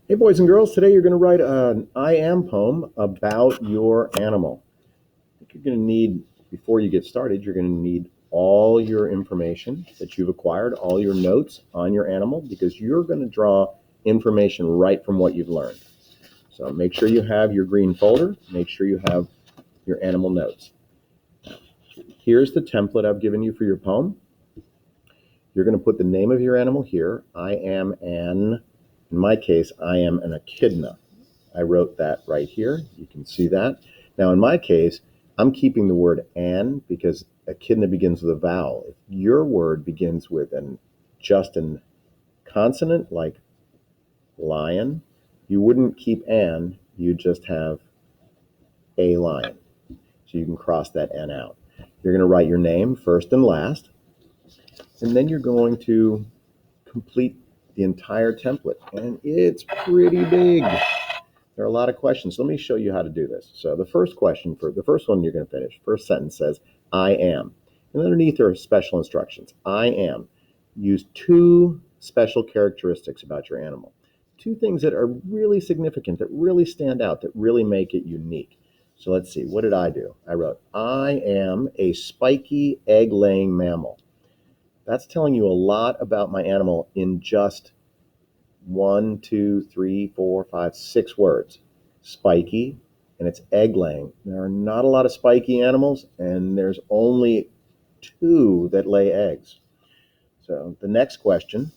Hey, boys and girls, today you're going to write an I am poem about your animal. I think you're going to need, before you get started, you're going to need all your information that you've acquired, all your notes on your animal, because you're going to draw information right from what you've learned. So make sure you have your green folder, make sure you have your animal notes. Here's the template I've given you for your poem. You're going to put the name of your animal here. In my case, I am an echidna. I wrote that right here. You can see that. Now, in my case, I'm keeping the word "an" because echidna begins with a vowel. If your word begins with just a consonant like lion, you wouldn't keep "an." You just have a lion. So you can cross that "n" out. You're going to write your name first and last, and then you're going to complete the entire template. And it's pretty big. There are a lot of questions. Let me show you how to do this. So the first question, for the first one you're going to finish, first sentence says, I am. And underneath there are special instructions. I am. Use two special characteristics about your animal. Two things that are really significant, that really stand out, that really make it unique. So let's see, what did I do? I wrote, I am a spiky egg-laying mammal. That's telling you a lot about my animal in just one, two, three, four, five, 6 words. Spiky, and it's egg laying. There are not a lot of spiky animals, and there's only 2 that lay eggs. So the next question,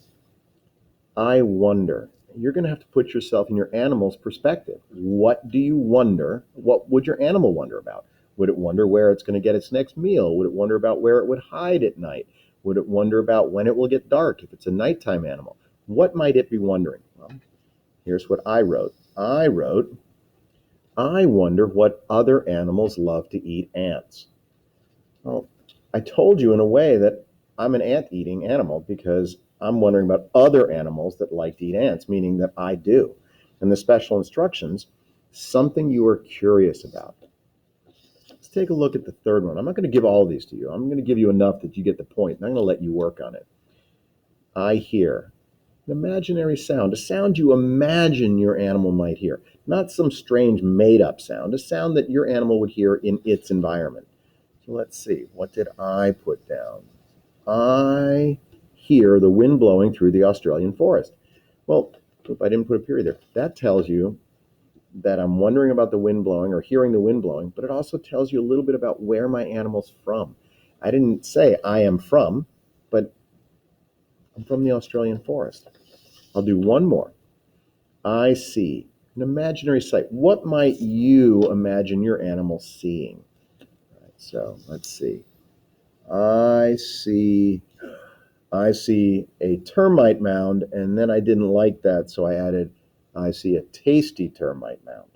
I wonder. You're going to have to put yourself in your animal's perspective. What do you wonder? What would your animal wonder about? Would it wonder where it's going to get its next meal? Would it wonder about where it would hide at night? Would it wonder about when it will get dark if it's a nighttime animal? What might it be wondering? Well, here's what I wrote. I wonder what other animals love to eat ants. Well, I told you in a way that I'm an ant-eating animal because I'm wondering about other animals that like to eat ants, meaning that I do. And the special instructions, something you are curious about. Let's take a look at the third one. I'm not going to give all of these to you. I'm going to give you enough that you get the point, and I'm going to let you work on it. I hear. An imaginary sound, a sound you imagine your animal might hear, not some strange made up sound, a sound that your animal would hear in its environment. So let's see, what did I put down? I hear the wind blowing through the Australian forest. Well, if I didn't put a period there, that tells you that I'm wondering about the wind blowing or hearing the wind blowing, but it also tells you a little bit about where my animal's from. I didn't say I am from, but I'm from the Australian forest. I'll do one more. I see. An imaginary sight. What might you imagine your animal seeing? All right, so let's see. I see I see a termite mound, and then I didn't like that, so I added I see a tasty termite mound.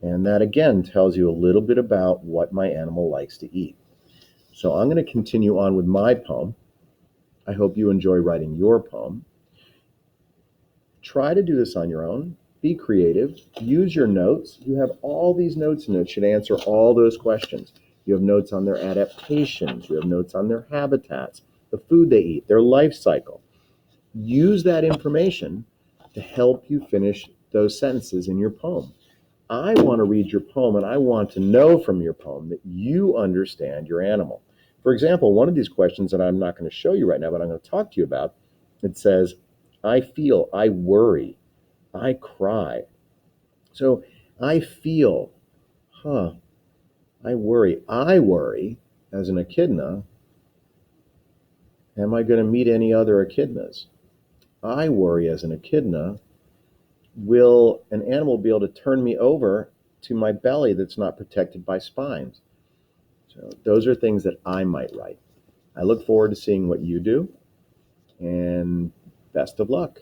And that again tells you a little bit about what my animal likes to eat. So I'm going to continue on with my poem. I hope you enjoy writing your poem. Try to do this on your own. Be creative. Use your notes. You have all these notes, and it should answer all those questions. You have notes on their adaptations. You have notes on their habitats, the food they eat, their life cycle. Use that information to help you finish those sentences in your poem. I want to read your poem, and I want to know from your poem that you understand your animal. For example, one of these questions that I'm not going to show you right now, but I'm going to talk to you about, it says, I feel, I worry, I cry. So I feel, I worry. I worry as an echidna, am I going to meet any other echidnas? I worry as an echidna, will an animal be able to turn me over to my belly that's not protected by spines? So those are things that I might write. I look forward to seeing what you do, and best of luck.